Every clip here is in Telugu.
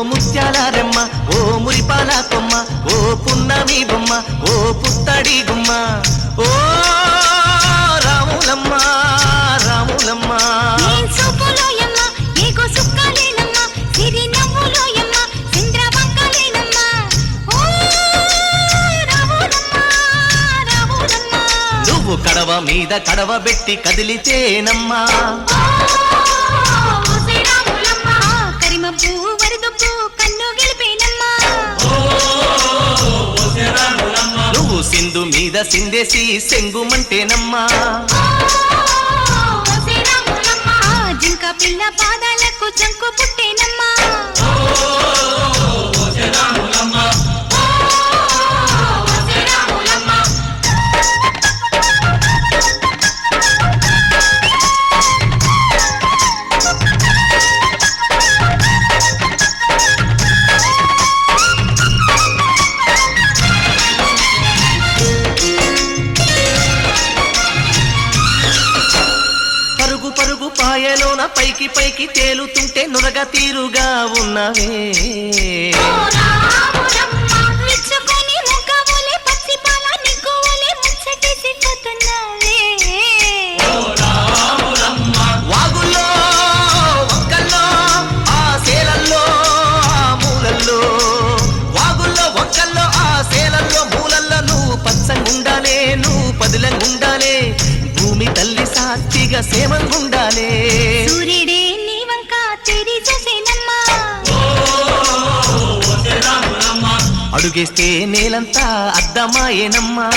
ముత్యాల రెమ్మ ఓ మురిపాల కొమ్మ ఓ పున్నమి బొమ్మ ఓ పుత్తడి గుమ్మ ఓ రాములమ్మ రాములమ్మ నువ్వు కడవ మీద కడవ పెట్టి కదిలితేనమ్మా నువ్వు సింధు మీద సిందేసి సెంగుమంటేనమ్మా జింక పిల్ల పాదాలకు చంకు పుట్టేనమ్మా పాయలోన పైకి పైకి తేలుతుంటే నురగ తీరుగా ఉన్నవే వాగుల్లో ఒక్కల్లో ఆ సేలల్లో ఆ మూలల్లో వాగుల్లో ఒక్కల్లో ఆ సేలల్లో మూలల్లో నువ్వు పచ్చంగుండాలే నువ్వు పదిలంగుండాలే భూమి తల్లి సాక్షిగా సేమంగుండాలే సూర్యుడే నీ వంక తెరి చూసేనమ్మా అడుగేస్తే నేలంతా అద్దమాయేనమ్మా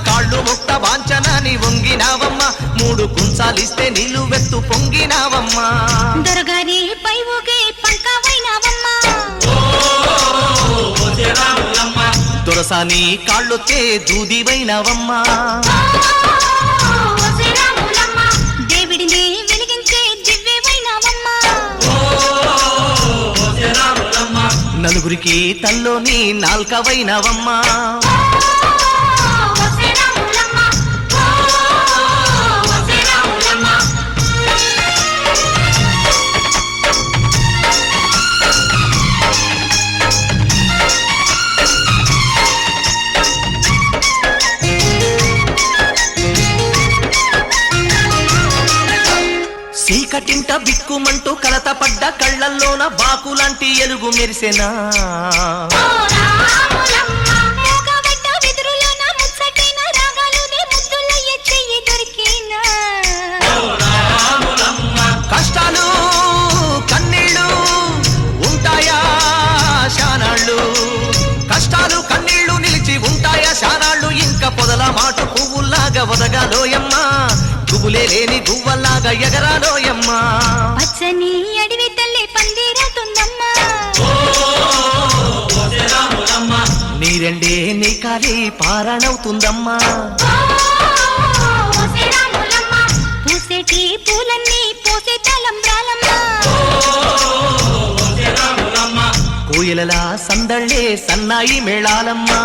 కాళ్ళు ముక్త వాంఛనాని వంగినావమ్మ మూడు కుంచాలిస్తే నిలువెత్తు పొంగినావమ్మా దొరగారి పై ఊగే పంకవైనావమ్మా దొరసాని కాళ్ళొత్తే దూదివైనావమ్మా దేవుడిని వెలిగించే దివ్యవైనావమ్మా నలుగురికి తల్లోని నాల్కవైనావమ్మా చీకటింట బిక్కుమంటూ కలత పడ్డ కళ్ళల్లోన బాకులాంటి ఎలుగు మెరిసెనా కష్టాలు కన్నీళ్ళు ఉంటాయా శానాళ్ళు కష్టాలు కన్నీళ్లు నిలిచి ఉంటాయా శానాళ్ళు ఇంకా పొదల మాటు పువ్వుల్లాగా వదగాలోయమ్మా గుబులే లేని గువ్వల్లాగా ఎగరాలోయమ్మా పచ్చని అడవి తల్లి పందిరవుతుందమ్మా నీరెండే నీ కాలి పారాణవుతుందమ్మా పూసేటి పూలన్నీ పోసే తలంబ్రాలమ్మా కోయిలలా సందళ్ళే సన్నాయి మేళాలమ్మా